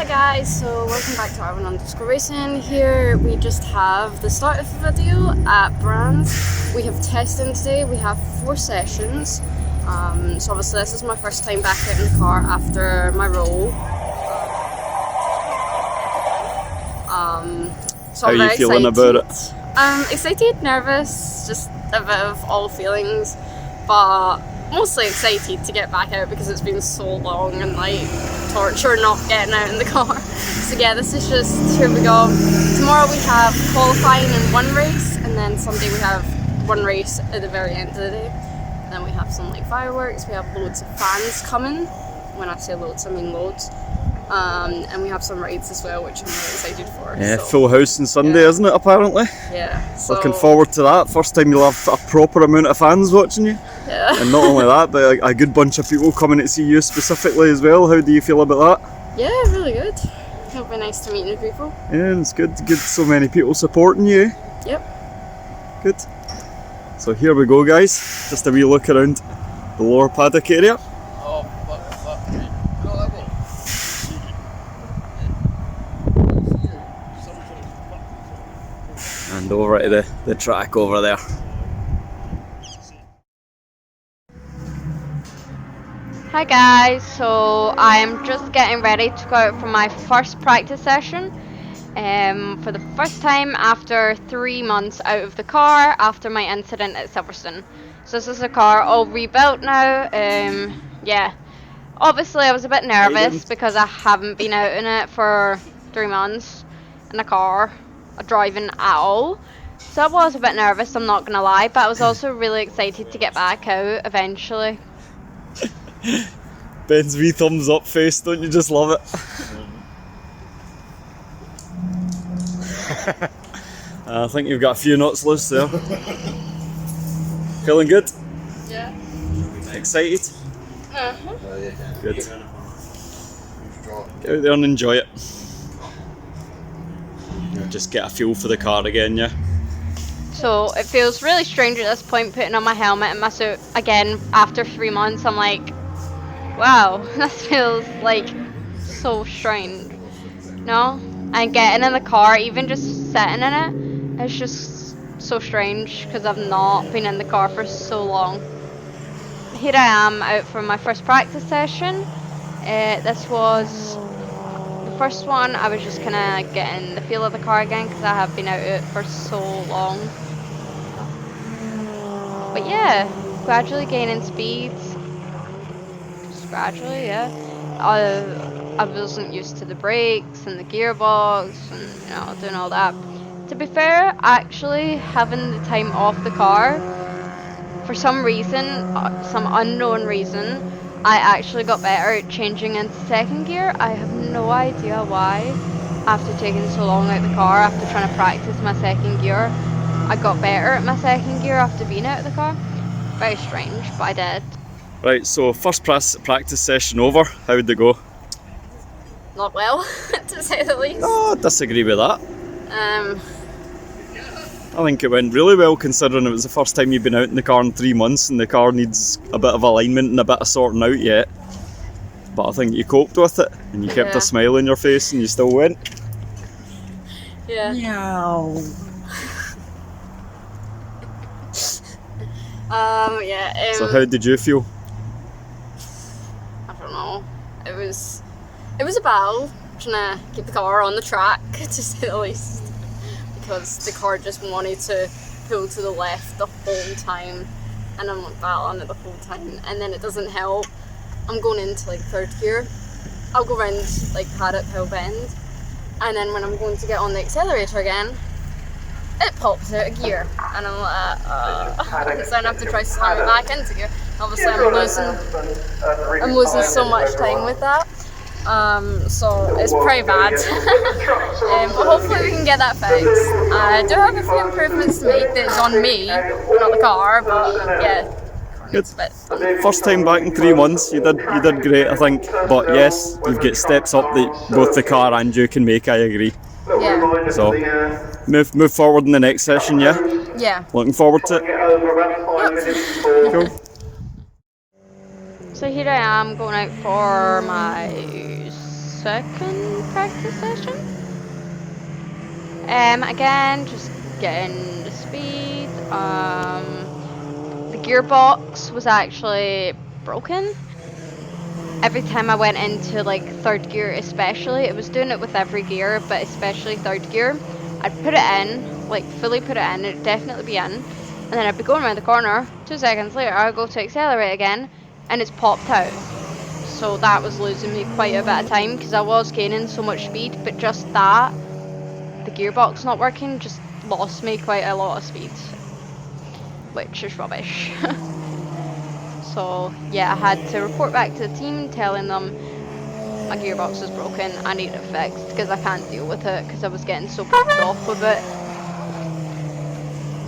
guys, so welcome back to Arvin_Racing. Here we just have the start of the video at Brands. We have testing today, we have 4 sessions. So obviously this is my first time back out in the car after my role. So How are you feeling about it? Excited, nervous, just a bit of all feelings, but mostly excited to get back out because it's been so long and like torture not getting out in the car. So yeah, this is just, here we go. Tomorrow we have qualifying in 1 race, and then Sunday we have 1 race at the very end of the day. And then we have some like fireworks, we have loads of fans coming. When I say loads, I mean loads. And we have some rides as well, which I'm really excited for. Yeah, so, full house on Sunday, isn't it, apparently? Yeah. So, Looking forward to that. First time you'll have a proper amount of fans watching you. yeah. And not only that, but a good bunch of people coming to see you specifically as well. How do you feel about that? Yeah, really good. It'll be nice to meet new people. Yeah, it's good so many people supporting you. Yep. Good. So here we go, guys. Just a wee look around the lower paddock area. And over to the track over there. Hi guys, so I am just getting ready to go out for my first practice session for the first time after 3 months out of the car after my incident at Silverstone. So this is a car all rebuilt now. Yeah, obviously I was a bit nervous because I haven't been out in it for 3 months in a car driving at all. So I was a bit nervous, I'm not gonna lie, but I was also really excited to get back out eventually. Ben's wee thumbs up face, don't you just love it? I think you've got a few nuts loose there. Feeling good? Yeah. Excited? Uh-huh. Good. Get out there and enjoy it. Just get a feel for the car again, yeah? So it feels really strange at this point putting on my helmet and my suit again after 3 months. I'm like, wow, this feels like so strange. No? And getting in the car, even just sitting in it, it's just so strange because I've not been in the car for so long. Here I am out for my first practice session. This was the first one. I was just kind of getting the feel of the car again because I have been out it for so long. But yeah, gradually gaining speed. Just gradually, yeah. I wasn't used to the brakes and the gearbox and doing all that. To be fair, actually having the time off the car, for some reason, some unknown reason, I actually got better at changing into 2nd gear. I have no idea why. After taking so long out of the car, after trying to practice my 2nd gear, I got better at my 2nd gear after being out of the car. Very strange, but I did. Right, so first practice session over. How did it go? Not well, to say the least. No, I disagree with that. Um, I think it went really well considering it was the first time you've been out in the car in 3 months and the car needs a bit of alignment and a bit of sorting out yet. But I think you coped with it and you kept a smile on your face and you still went. yeah. Meow. So how did you feel? I don't know. It was a battle trying to keep the car on the track, to say the least, because the car just wanted to pull to the left the whole time, and I'm like battling it the whole time, and then it doesn't help. I'm going into like 3rd gear. I'll go round like Paddock Hill Bend, and then when I'm going to get on the accelerator again, it pops out of gear, and I'm like, so I have to try to slam it back into gear. Obviously, I'm losing so much time with that. So it's pretty bad. But hopefully we can get that fixed. I do have a few improvements to make that's on me, not the car, but yeah. Good. First time back in 3 months, you did great, I think. But yes, you've got steps up that both the car and you can make, I agree. Yeah. So move forward in the next session, yeah? Yeah. Looking forward to it. Cool. So here I am going out for my second practice session. Again, just getting the speed. The gearbox was actually broken. Every time I went into like third gear especially, it was doing it with every gear, but especially third gear, I'd put it in, like fully put it in, it'd definitely be in, and then I'd be going around the corner, 2 seconds later I'd go to accelerate again, and it's popped out. So that was losing me quite a bit of time, because I was gaining so much speed, but just that, the gearbox not working, just lost me quite a lot of speed, which is rubbish. So yeah, I had to report back to the team telling them my gearbox is broken, I need it fixed because I can't deal with it, because I was getting so pissed off with it.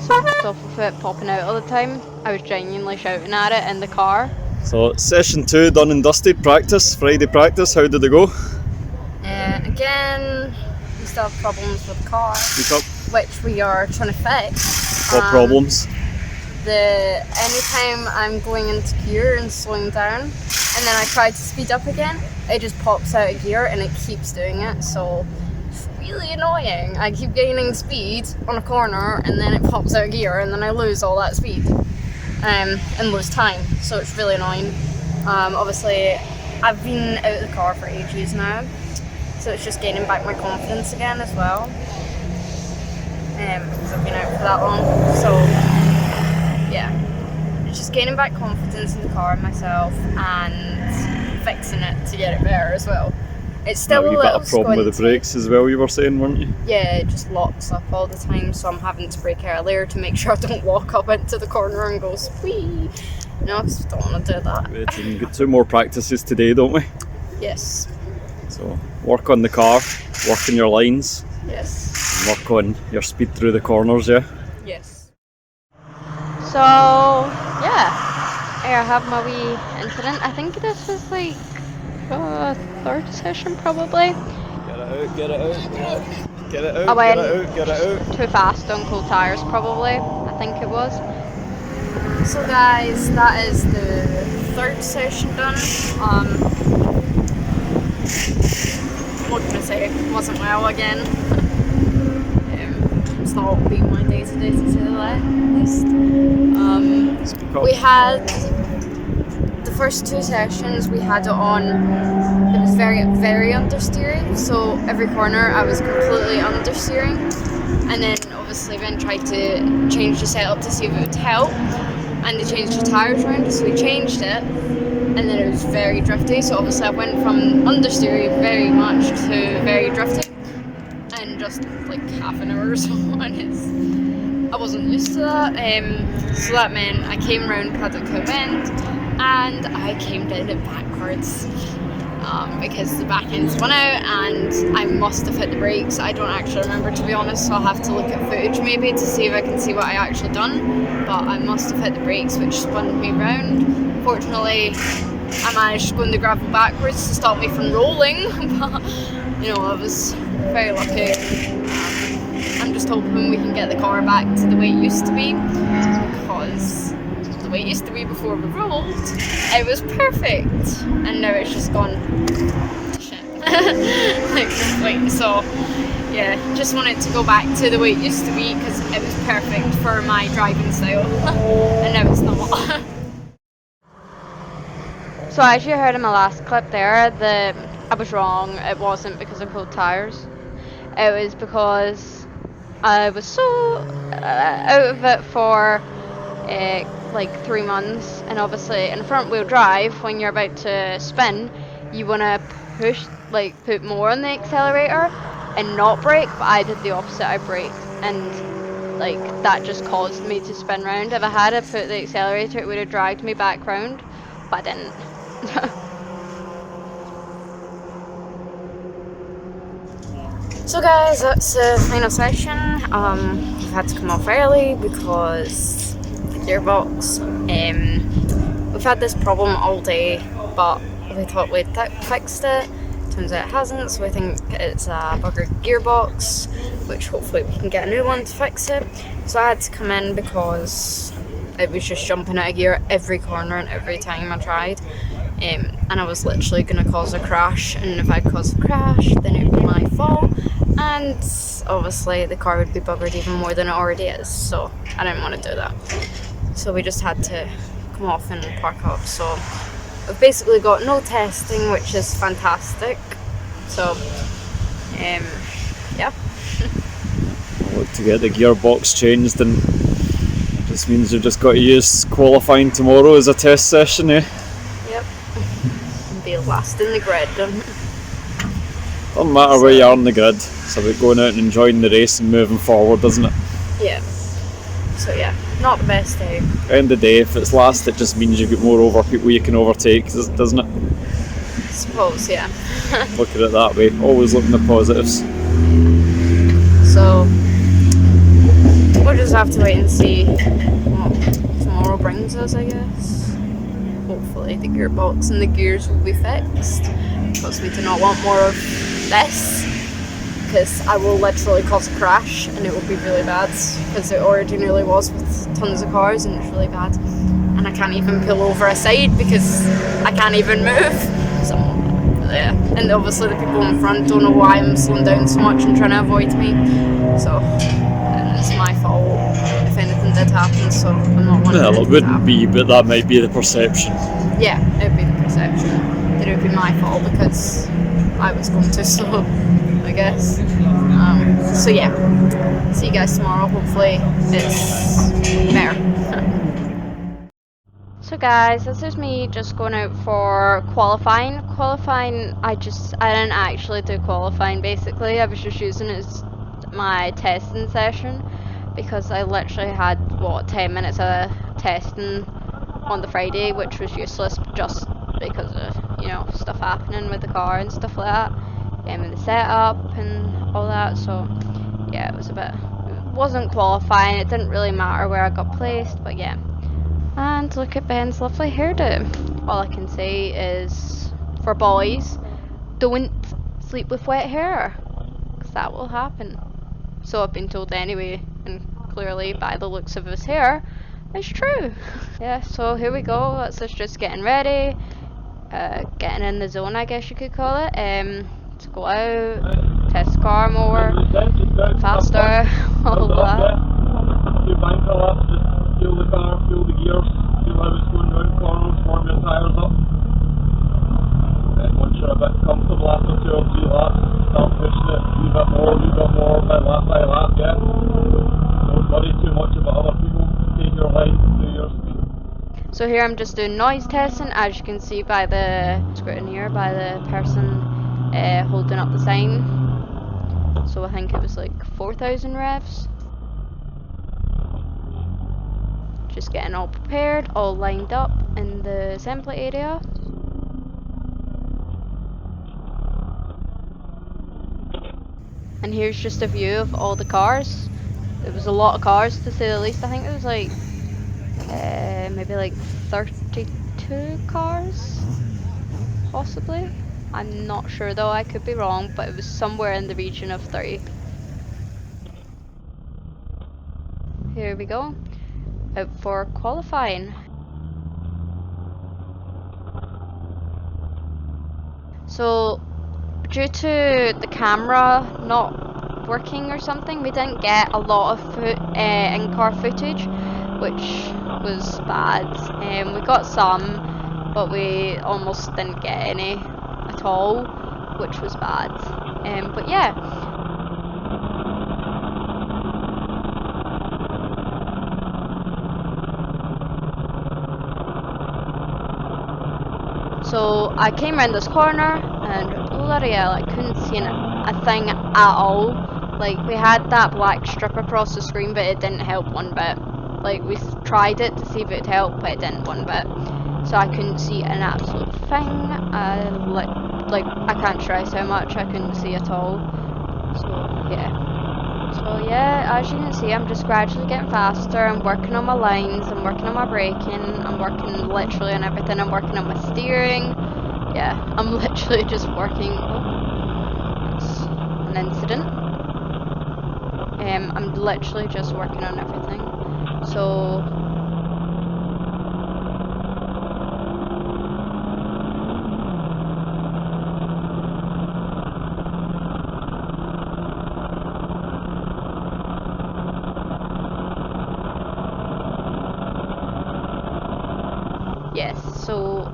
So pissed off with it popping out all the time. I was genuinely shouting at it in the car. So session 2 done and dusted, practice, Friday practice, how did it go? Again, we still have problems with the car, Speak up. which we are trying to fix. What problems? Anytime I'm going into gear and slowing down, and then I try to speed up again, it just pops out of gear and it keeps doing it, so it's really annoying. I keep gaining speed on a corner and then it pops out of gear and then I lose all that speed and lose time, so it's really annoying. Obviously I've been out of the car for ages now, so it's just gaining back my confidence again as well, because I've been out for that long. So yeah, it's just gaining back confidence in the car and myself and fixing it to get it better as well. It's still a You've little got a problem with the brakes as well, you were saying, weren't you? Yeah, it just locks up all the time, so I'm having to brake earlier to make sure I don't walk up into the corner and go squee. No, because I don't want to do that. We've got 2 more practices today, don't we? Yes. So work on the car, work on your lines, Yes. and work on your speed through the corners, yeah? Yes. So yeah, I have my wee incident. I think this was like third session probably. Get it out, get it out, get it out, I went get it out, get it out. too fast on cold tires probably, I think it was. So guys, that is the third session done. What can I say? It wasn't well again. It's not been my day today, to say the least. Speak up. We had the first 2 sessions, we had it on, it was very, very understeering, so every corner I was completely understeering, and then obviously Ben tried to change the setup to see if it would help, and they changed the tyres around, so we changed it, and then it was very drifty, so obviously I went from understeering very much to very drifty, and just like half an hour or so, and I wasn't used to that, so that meant I came round Paddock Hill Bend and I came down it backwards because the back ends went out and I must have hit the brakes. I don't actually remember, to be honest, so I'll have to look at footage maybe to see if I can see what I actually done, but I must have hit the brakes, which spun me round. Fortunately I managed to go in the gravel backwards to stop me from rolling, but you know, I was very lucky. I'm just hoping we can get the car back to the way it used to be, because the way it used to be before we rolled, it was perfect, and now it's just gone to shit. Like, completely. So yeah, just want it to go back to the way it used to be, because it was perfect for my driving style, and now it's not. So as you heard in my last clip there, I was wrong. It wasn't because of cold tires. It was because I was so out of it for like 3 months, and obviously in front wheel drive, when you're about to spin, you want to put more on the accelerator and not brake, but I did the opposite. I braked, and like that just caused me to spin round. If I had put the accelerator, it would have dragged me back round, but I didn't. So guys, that's the final session. We've had to come off early because the gearbox. We've had this problem all day, but we thought we'd fixed it. Turns out it hasn't, so I think it's a buggered gearbox, which hopefully we can get a new one to fix it. So I had to come in because it was just jumping out of gear every corner and every time I tried. and I was literally going to cause a crash, and if I caused a crash then it would be my fault, and obviously the car would be buggered even more than it already is, so I didn't want to do that. So we just had to come off and park up. So we've basically got no testing, which is fantastic. So yeah. Look to get the gearbox changed, and just means you've just got to use qualifying tomorrow as a test session, eh? Yep. And be last in the grid. Doesn't matter where you are on the grid, it's about going out and enjoying the race and moving forward, doesn't it? Yeah. So yeah, not the best day. At the end of the day, if it's last, it just means you've got more over people you can overtake, doesn't it? I suppose, yeah. Look at it that way, always looking at the positives. So we'll just have to wait and see what tomorrow brings us, I guess. Hopefully the gearbox and the gears will be fixed, because we do not want more of this, because I will literally cause a crash and it will be really bad, because it already nearly was with tons of cars and it's really bad, and I can't even pull over a side because I can't even move. So yeah, and obviously the people in front don't know why I'm slowing down so much and trying to avoid me, so and it's my fault if anything did happen, so I'm not wanting Well, it it to wouldn't happen. be, but that might be the perception. Yeah, it would be the perception that it would be my fault because I was going too slow, I guess. So yeah, see you guys tomorrow. Hopefully it's better. So guys, this is me just going out for qualifying. I didn't actually do qualifying basically. I was just using it as my testing session because I literally had 10 minutes of testing on the Friday, which was useless just because of, you know, stuff happening with the car and stuff like that, and the setup and all that. So yeah, it wasn't qualifying. It didn't really matter where I got placed, but yeah. And look at Ben's lovely hairdo. All I can say is, for boys, don't sleep with wet hair, because that will happen. So I've been told anyway, and clearly by the looks of his hair, it's true. Yeah, so here we go. That's us just getting ready, getting in the zone, I guess you could call it, to go out, test the car more, faster, all that. Feel the car, feel the gears, feel how it's going round corners, warm your tyres up. Then once you're a bit comfortable after 2 or 3 laps, start pushing it a wee bit more, by lap, yeah. Don't worry too much about other people, take your line, do your speed. So here I'm just doing noise testing, as you can see by the screen here, by the person holding up the sign. So I think it was like 4,000 revs. Just getting all prepared, all lined up in the assembly area. And here's just a view of all the cars. There was a lot of cars, to say the least. I think it was like maybe like 32 cars, possibly. I'm not sure though, I could be wrong, but it was somewhere in the region of 30. Here we go. Out for qualifying. So due to the camera not working or something, we didn't get a lot of in-car footage, which was bad. We got some, but we almost didn't get any at all, which was bad. But yeah. So I came around this corner and bloody hell, I couldn't see a thing at all. Like, we had that black strip across the screen, but it didn't help one bit. Like, we tried it to see if it'd help, but it didn't one bit. So I couldn't see an absolute thing. Like I can't stress how much I couldn't see at all. So yeah, as you can see, I'm just gradually getting faster. I'm working on my lines, I'm working on my braking, I'm working literally on everything. I'm working on my steering. Yeah, I'm literally just working. Oh, that's an incident. I'm literally just working on everything. So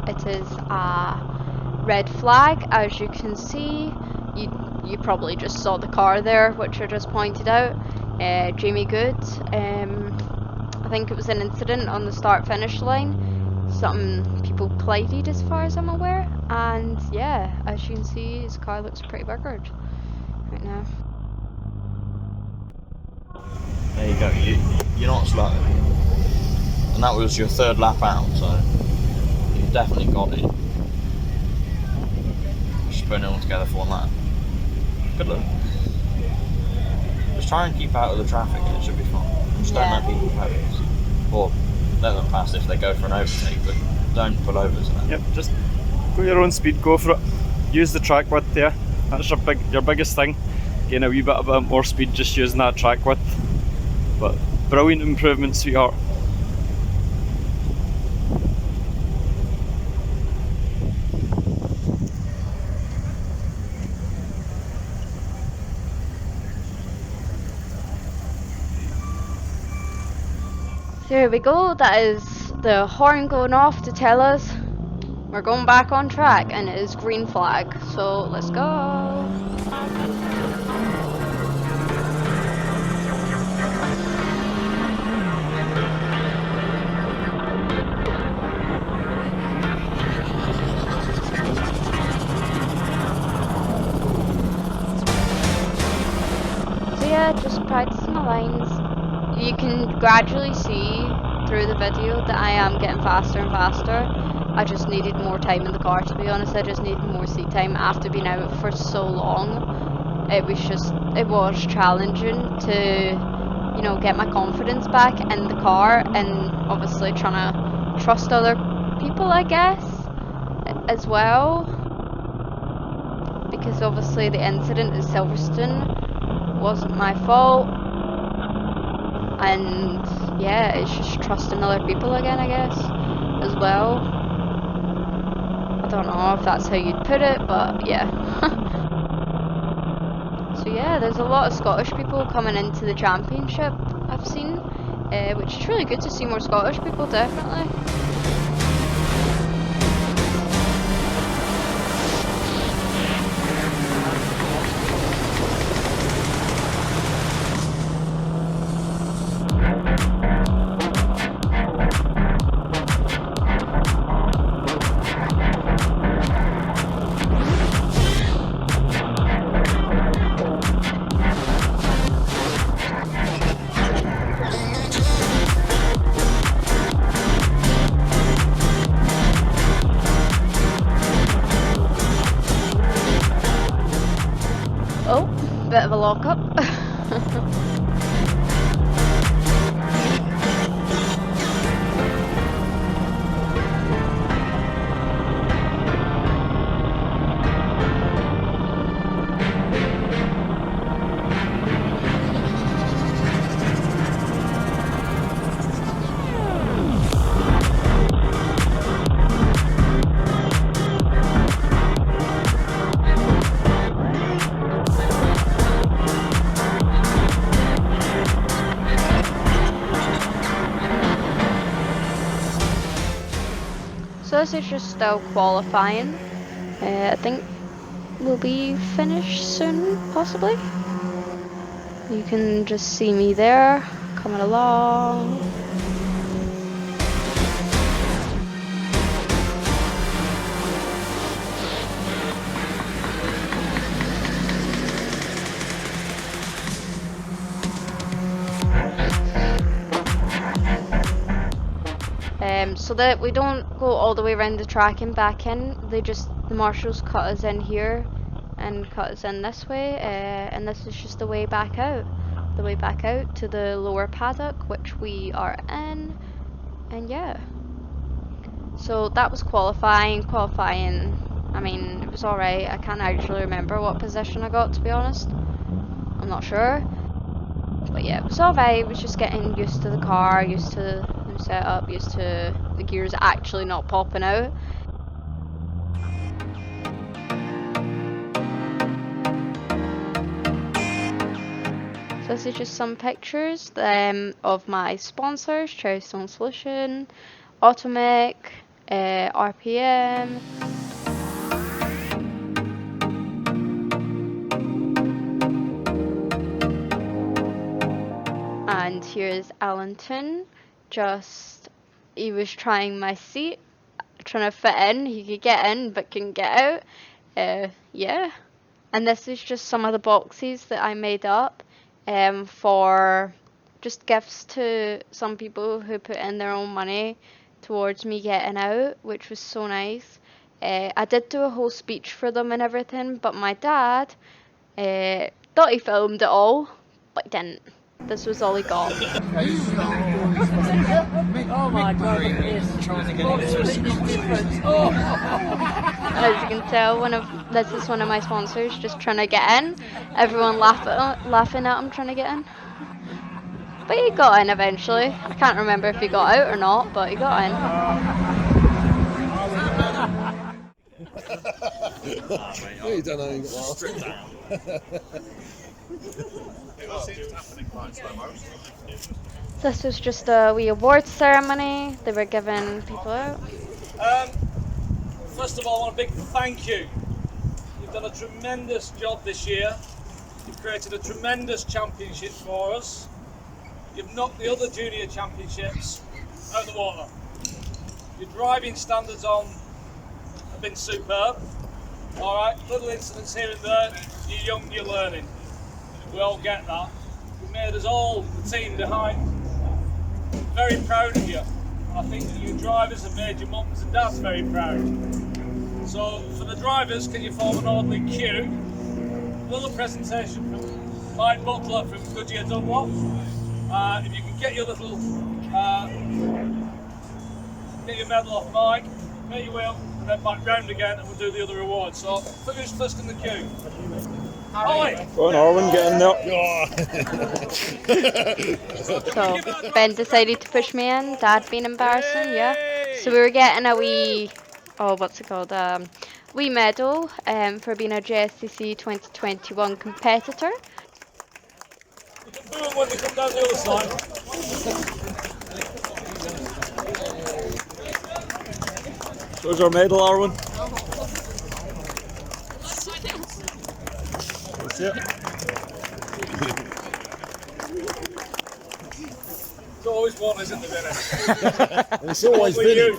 It is a red flag, as you can see. You probably just saw the car there, which I just pointed out. Jamie Good. I think it was an incident on the start-finish line. Some people collided, as far as I'm aware. And yeah, as you can see, his car looks pretty buggered right now. There you go, you're not slow. And that was your third lap out, so you definitely got it. Just putting it all together for one lap. Good luck. Just try and keep out of the traffic and it should be fine. Just don't let people pass. Or let them pass if they go for an overtake, but don't pull over. Yep, just go your own speed, go for it. Use the track width there. That's your biggest thing. Gain a wee bit more speed just using that track width. But brilliant improvement, sweetheart. There we go, that is the horn going off to tell us we're going back on track, and it is green flag, so let's go. So yeah, just practicing my lines. You can gradually see through the video that I am getting faster and faster. I just needed more time in the car, to be honest. I just needed more seat time after being out for so long. It was challenging to, you know, get my confidence back in the car, and obviously trying to trust other people, I guess, as well. Because obviously the incident in Silverstone wasn't my fault. And yeah, it's just trusting other people again, I guess, as well. I don't know if that's how you'd put it, but yeah. So yeah, there's a lot of Scottish people coming into the championship, I've seen, which is really good to see more Scottish people, definitely. Oh, bit of a lock-up. So this is just still qualifying. I think we'll be finished soon, possibly. You can just see me there, coming along. So that we don't go all the way around the track and back in, the marshals cut us in here and cut us in this way, and this is just the way back out to the lower paddock, which we are in. And yeah, so that was qualifying. I mean, it was alright. I can't actually remember what position I got, to be honest. I'm not sure, but yeah, it was alright. It was just getting used to the car, used to the new setup, used to the gears actually not popping out. So this is just some pictures of my sponsors: JSCC, Saloon, Automec, RPM. And here's Allington. He was trying my seat, trying to fit in. He could get in but couldn't get out. Yeah. And this is just some of the boxes that I made up for just gifts to some people who put in their own money towards me getting out, which was so nice. I did do a whole speech for them and everything, but my dad thought he filmed it all, but didn't. This was all he got. Oh my god, look at this. As you can tell, this is one of my sponsors just trying to get in. Everyone laughing at him trying to get in. But he got in eventually. I can't remember if he got out or not, but he got in. You don't know, you got This was just a wee awards ceremony. They were giving people out. First of all, I want a big thank you. You've done a tremendous job this year. You've created a tremendous championship for us. You've knocked the other junior championships out of the water. Your driving standards have been superb. Alright, little incidents here and there. You're young, you're learning. We all get that. You made us all, the team behind, very proud of you. I think that you drivers have made your mums and dads very proud. So for the drivers, can you form an orderly queue? A little presentation from Mike Butler from Goodyear Dunlop. If you can get your little, get your medal off Mike, make your wheel, and then back round again, and we'll do the other awards. So who's first in the queue? Ollie! Go on, Arwen, get in there. So Ben decided to push me in. Dad being embarrassing, yeah. So we were getting a wee, what's it called? Wee medal for being a JSCC 2021 competitor. You can do them when they come down the other side. Where's our medal, Arwen? That's it. It's always one, isn't there, Vinny? It's always been you.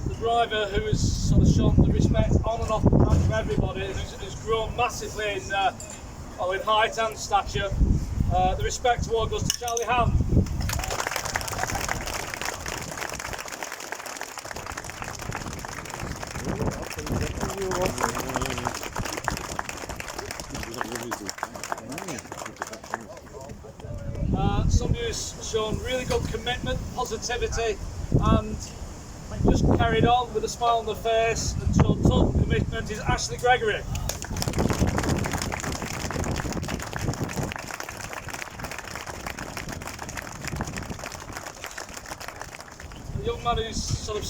The driver who has sort of shown the respect on and off the track from everybody, who's grown massively in height and stature. The respect award goes to Charlie Ham. Somebody who's shown really good commitment, positivity, and just carried on with a smile on their face and shown total commitment is Ashley Gregory. A young man who's sort of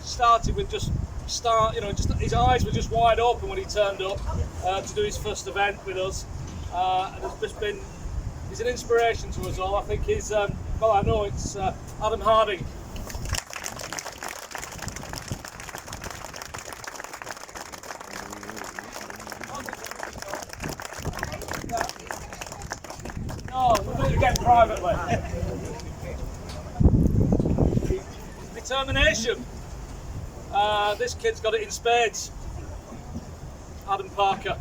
started with just his eyes were just wide open when he turned up to do his first event with us, and has just been. He's an inspiration to us all. I think he's, I know it's Adam Harding. No, we'll do it again privately. Determination. This kid's got it in spades. Adam Parker.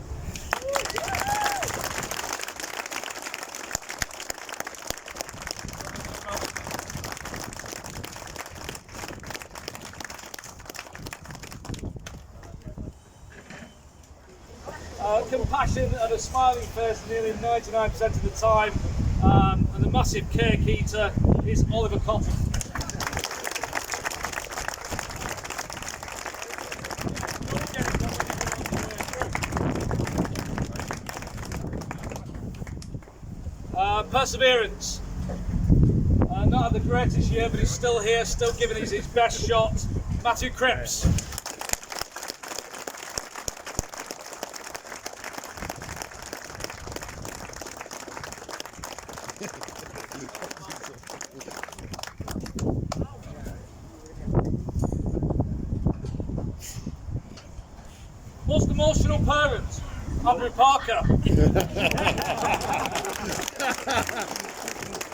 Compassion and a smiling face nearly 99% of the time, and the massive cake eater is Oliver Cotton. Perseverance. Not had the greatest year, but he's still here, still giving us his best shot. Matthew Cripps. emotional parent, Andrew Parker.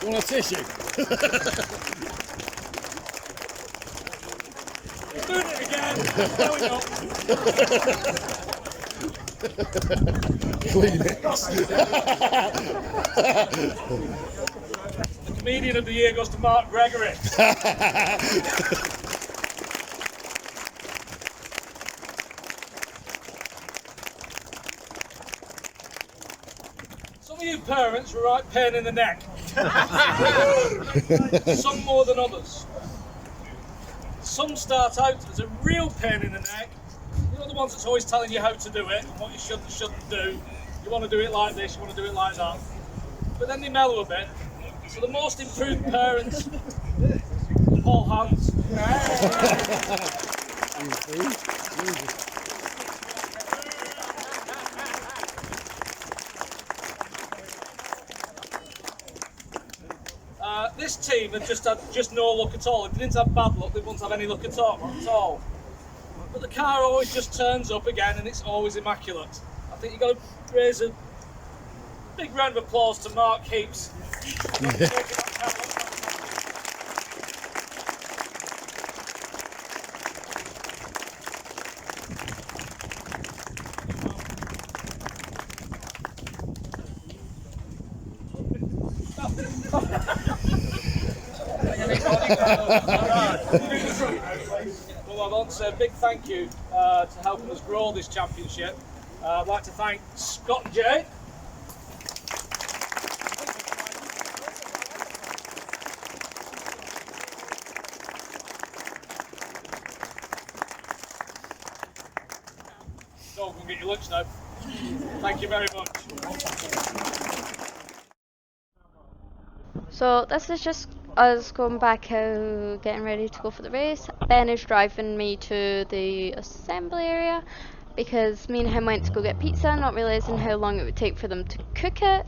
Want a tissue? He's doing it again. Going up. Kleenex. The comedian of the year goes to Mark Gregory. Some of you parents were right pain in the neck. Some more than others. Some start out as a real pain in the neck. You know, the ones that's always telling you how to do it and what you should and shouldn't do. You want to do it like this, you want to do it like that. But then they mellow a bit. So the most improved parents, all hands. This team had just no luck at all. If they didn't have bad luck, they wouldn't have any luck at all. But the car always just turns up again and it's always immaculate. I think you've got to raise a big round of applause to Mark Heaps. Well, I want to say a big thank you to helping us grow this championship. I'd like to thank Scott and Jay. So, we can get your lunch now. Thank you very much. So this is just us going back out, getting ready to go for the race. Ben is driving me to the assembly area because me and him went to go get pizza, not realising how long it would take for them to cook it.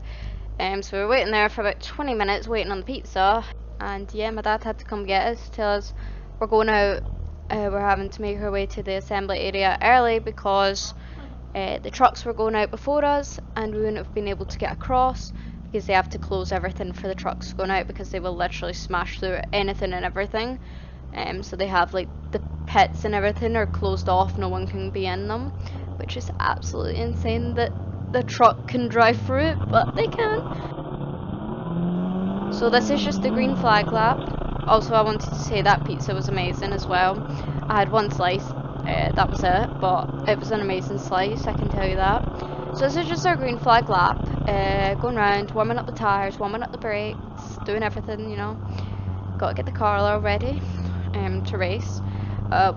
So we were waiting there for about 20 minutes waiting on the pizza, and yeah, my dad had to come get us, tell us we're going out. We're having to make our way to the assembly area early because the trucks were going out before us and we wouldn't have been able to get across because they have to close everything for the trucks going out because they will literally smash through anything and everything. So they have like the pits and everything are closed off, no one can be in them, which is absolutely insane that the truck can drive through it, but they can. So this is just the green flag lap. Also, I wanted to say that pizza was amazing as well. I had one slice, that was it, but it was an amazing slice, I can tell you that. So this is just our green flag lap, going around, warming up the tyres, warming up the brakes, doing everything, you know. Got to get the car all ready to race.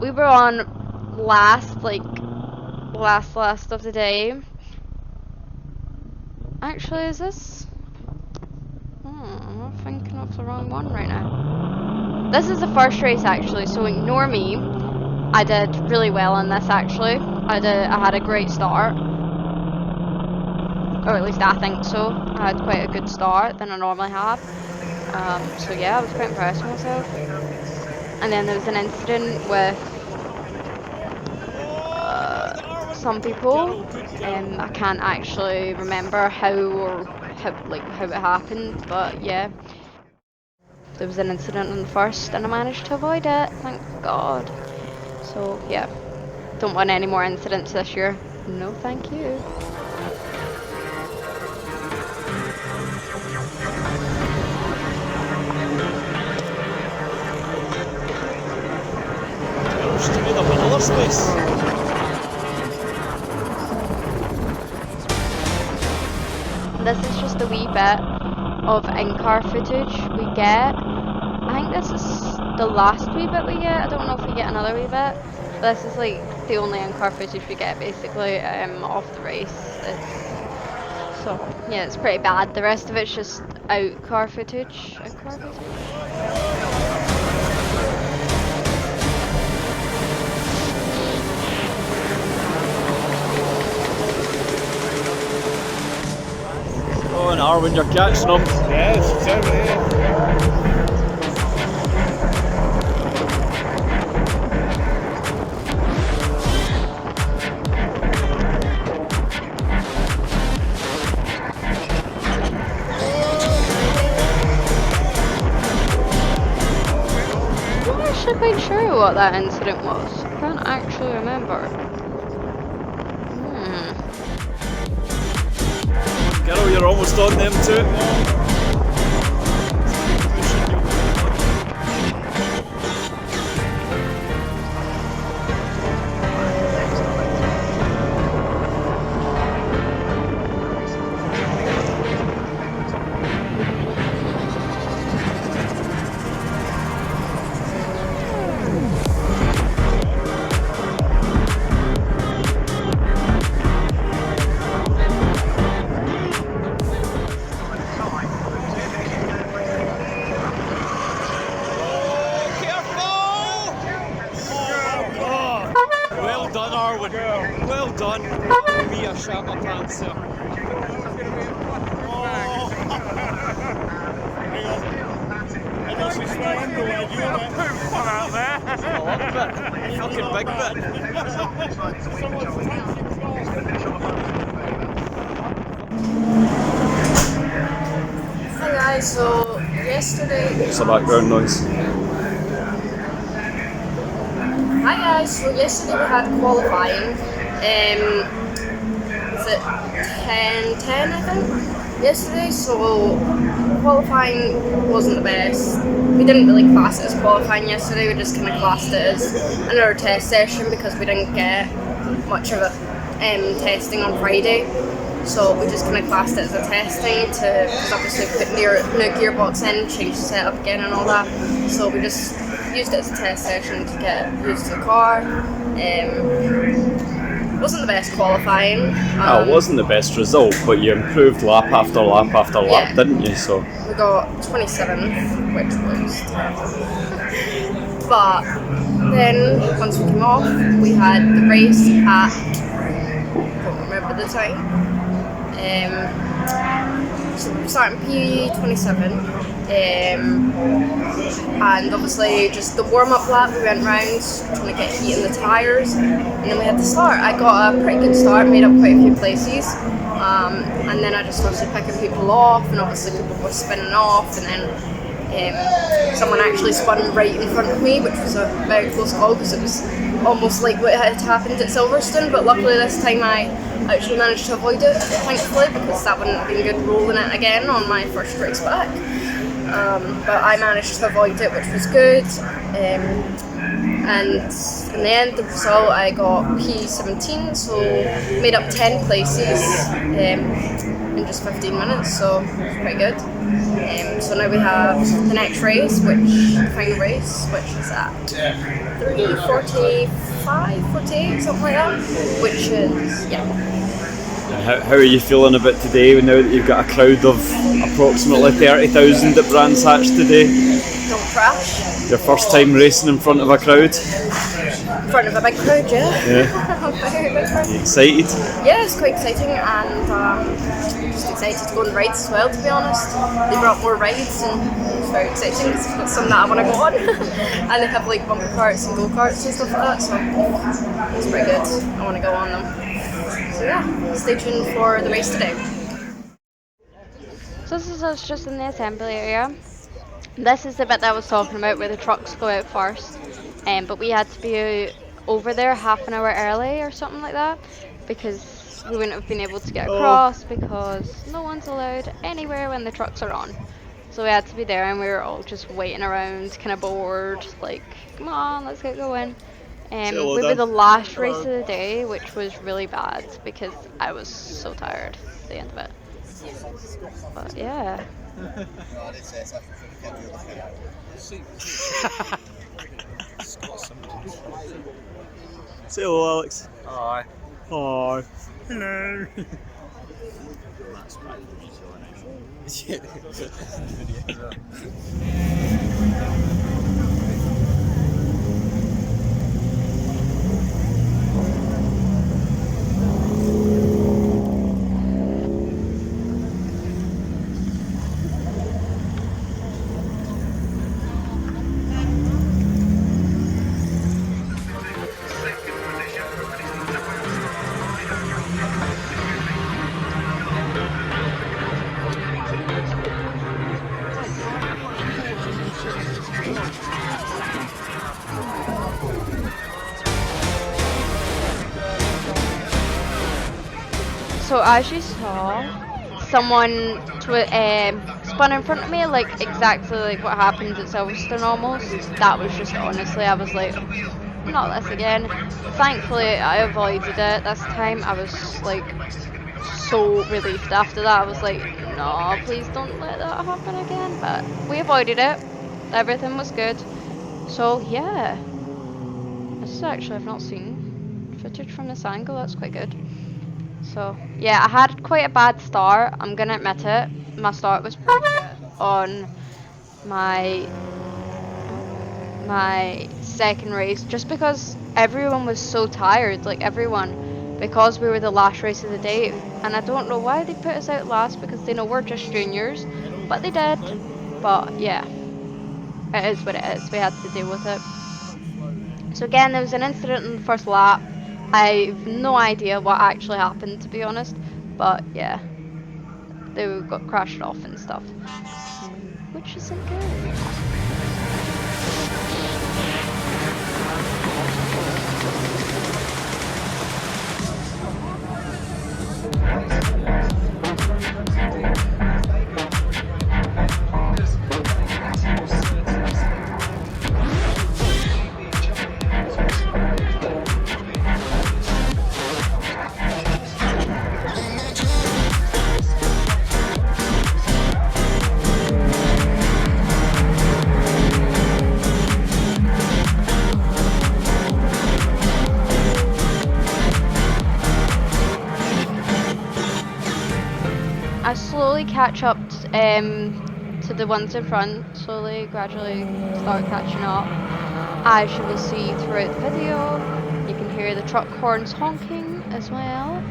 We were on last of the day. Actually, is this? I'm thinking of the wrong one right now. This is the first race actually, so ignore me. I did really well in this actually. I had a great start. Or at least I think so. I had quite a good start than I normally have. So yeah, I was quite impressed with myself. And then there was an incident with some people. I can't actually remember how it happened, but yeah. There was an incident on the first and I managed to avoid it, thank God. So yeah, don't want any more incidents this year. No thank you. This is just a wee bit of in-car footage we get. I think this is the last wee bit we get. I don't know if we get another wee bit. But this is like the only in-car footage we get basically off the race. So yeah, it's pretty bad. The rest of it's just out-car footage. Out-car footage. Oh, and Arwen, you're catching them. Yes, Germany. quite sure what that incident was. I can't actually remember. Girl, you're almost on them too. Well done, Arwen. Well done. Me, I shat my pants there. I know she's my underwear. You want to poop one out there? A little bit. Fucking big Hi guys, so yesterday. bit. It's a background noise. Hi guys, so yesterday we had qualifying. Was it 10:10 I think? Yesterday, so qualifying wasn't the best. We didn't really class it as qualifying yesterday, we just kind of classed it as another test session because we didn't get much of it testing on Friday. So we just kind of classed it as a testing because obviously put new gearbox in, change the setup again and all that. So we just used it as a test session to get used to the car. Wasn't the best qualifying. It wasn't the best result, but you improved lap after lap after lap, Yeah. didn't you? So We got 27th, which was terrible. But then once we came off, we had the race at, I don't remember the time. So we were starting P27, and obviously just the warm-up lap we went round trying to get heat in the tyres, and then we had the start. I got a pretty good start, made up quite a few places, and then I just started picking people off, and obviously people were spinning off, and then someone actually spun right in front of me, which was a very close call because it was almost like what had happened at Silverstone, but luckily this time I actually managed to avoid it, thankfully, because that wouldn't have been good rolling it again on my first race back. But I managed to avoid it, which was good. And in the end, the result, I got P17, so made up 10 places in just 15 minutes, so it was pretty good. So now we have the next race, the final race, which is at 3:45, 48, something like that, which is, yeah. how are you feeling about today now that you've got a crowd of approximately 30,000 at Brands Hatch today? Don't crash. Your first time racing in front of a crowd? In front of a big crowd, yeah. A very big crowd. You excited? Yeah, it's quite exciting, and just excited to go on rides as well, to be honest. They brought more rides, and it's very exciting because it's something that I want to go on. And they have like bumper carts and go-karts and stuff like that, so it's pretty good. I want to go on them. So yeah, stay tuned for the race today. So this is us just in the assembly area. This is the bit that I was talking about where the trucks go out first. But we had to be over there half an hour early or something like that because we wouldn't have been able to get across because no one's allowed anywhere when the trucks are on. So we had to be there and we were all just waiting around, kind of bored, like, come on, let's get going. We were the last race of the day, which was really bad because I was so tired at the end of it. But yeah. Say hello, Alex. Hi. Hi. Hello. So as you saw, someone spun in front of me, like exactly like what happened at Silverstone almost. That was just honestly, I was like, not this again. Thankfully, I avoided it this time. I was like so relieved after that. I was like, no, please don't let that happen again. But we avoided it. Everything was good. So yeah, this is actually, I've not seen footage from this angle. That's quite good. So yeah, I had quite a bad start. I'm gonna admit it. My start was pretty shit on my second race, just because everyone was so tired. Like everyone, because we were the last race of the day, and I don't know why they put us out last, because they know we're just juniors, but they did. But yeah, it is what it is. We had to deal with it. So again, there was an incident in the first lap. I've no idea what actually happened, to be honest. But yeah, they got crashed off and stuff, which isn't good. I slowly catch up to the ones in front, slowly, gradually start catching up. As you will see throughout the video, you can hear the truck horns honking as well.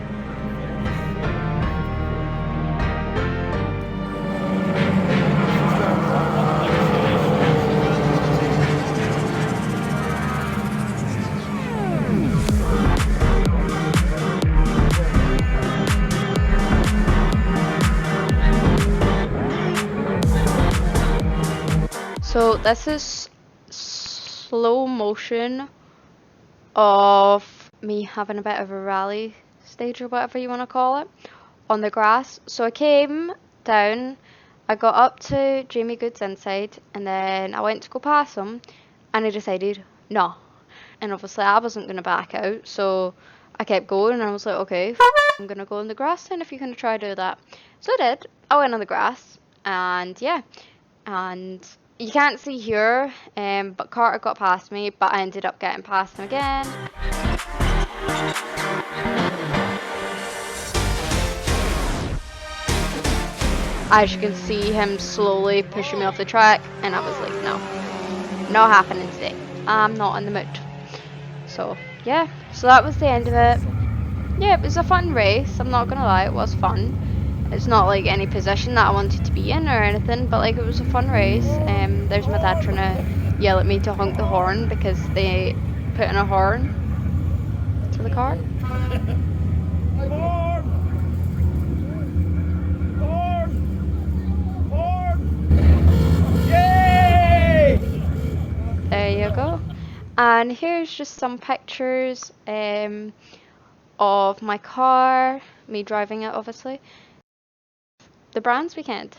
So this is slow motion of me having a bit of a rally stage, or whatever you want to call it, on the grass. So I came down, I got up to Jamie Good's inside, and then I went to go past him, and I decided, no. And obviously I wasn't going to back out, so I kept going, and I was like, okay, I'm going to go on the grass then if you're going to try to do that. So I did. I went on the grass, and yeah, and you can't see here, but Carter got past me, but I ended up getting past him again. As you can see him slowly pushing me off the track, and I was like, no, not happening today. I'm not in the mood. So yeah, so that was the end of it. Yeah, it was a fun race, I'm not gonna lie, it was fun. It's not like any position that I wanted to be in or anything, but like it was a fun race. There's my dad trying to yell at me to honk the horn because they put in a horn to the car. There you go. And here's just some pictures of my car, me driving it obviously. The Brands weekend.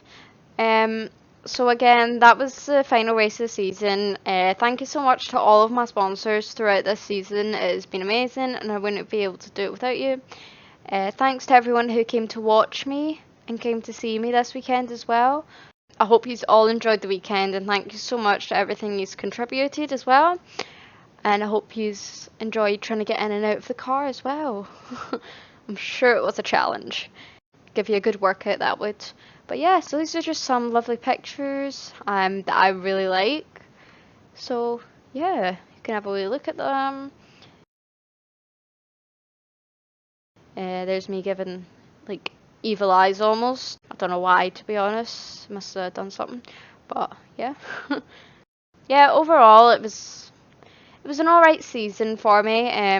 So again, that was the final race of the season. Thank you so much to all of my sponsors throughout this season. It has been amazing, and I wouldn't be able to do it without you. Thanks to everyone who came to watch me and came to see me this weekend as well. I hope you all enjoyed the weekend, and thank you so much to everything you've contributed as well. And I hope you enjoyed trying to get in and out of the car as well. I'm sure it was a challenge. Give you a good workout, that would. But yeah, so these are just some lovely pictures that I really like. So yeah, you can have a wee look at them. There's me giving like evil eyes almost. I don't know why, to be honest. Must have done something. But yeah. Yeah, overall it was an alright season for me. I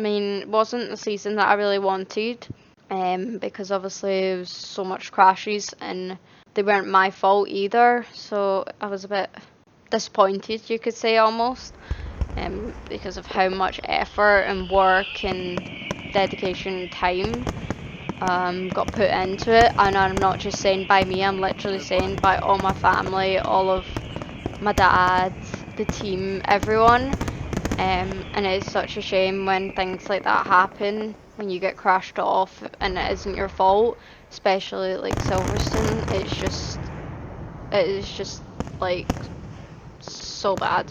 mean, it wasn't the season that I really wanted. Because obviously it was so much crashes and they weren't my fault either, so I was a bit disappointed, you could say, almost, because of how much effort and work and dedication and time got put into it, and I'm not just saying by me, I'm literally saying by all my family, all of my dad, the team, everyone. And it's such a shame when things like that happen, when you get crashed off and it isn't your fault, especially like Silverstone. It is just like so bad.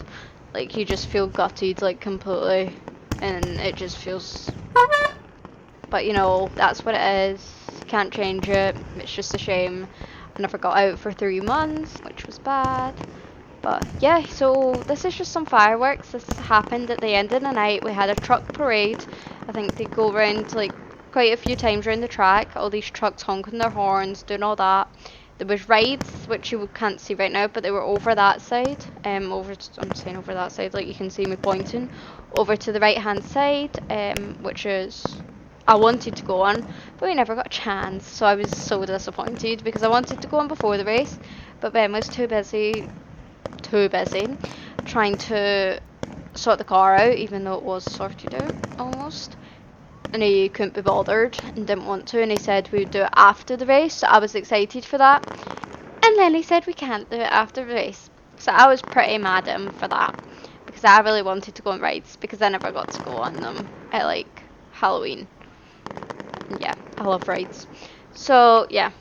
Like you just feel gutted like completely, and it just feels. But you know, that's what it is. Can't change it. It's just a shame. I never got out for 3 months, which was bad. But yeah, so this is just some fireworks. This happened at the end of the night. We had a truck parade. I think they go around like quite a few times around the track. All these trucks honking their horns, doing all that. There was rides, which you can't see right now, but they were over that side. I'm saying over that side, like you can see me pointing over to the right hand side, which is I wanted to go on, but we never got a chance. So I was so disappointed because I wanted to go on before the race, but Ben was too busy trying to sort the car out, even though it was sorted out almost. And he couldn't be bothered and didn't want to, and he said we would do it after the race, so I was excited for that. And then he said we can't do it after the race. So I was pretty mad at him for that, because I really wanted to go on rides, because I never got to go on them at like Halloween. And yeah, I love rides. So yeah,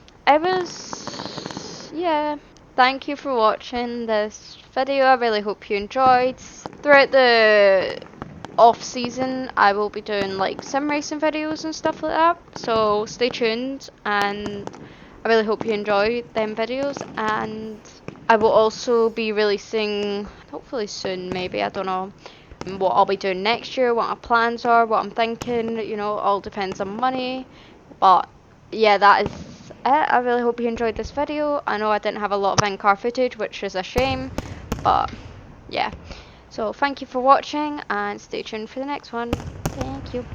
yeah. Thank you for watching this video. I really hope you enjoyed. Throughout the off season, I will be doing like sim racing videos and stuff like that. So stay tuned, and I really hope you enjoy them videos. And I will also be releasing, hopefully soon, maybe, I don't know, what I'll be doing next year, what my plans are, what I'm thinking. You know, all depends on money. But yeah, that is it. I really hope you enjoyed this video. I know I didn't have a lot of in-car footage, which is a shame, but yeah. So thank you for watching, and stay tuned for the next one. Thank you.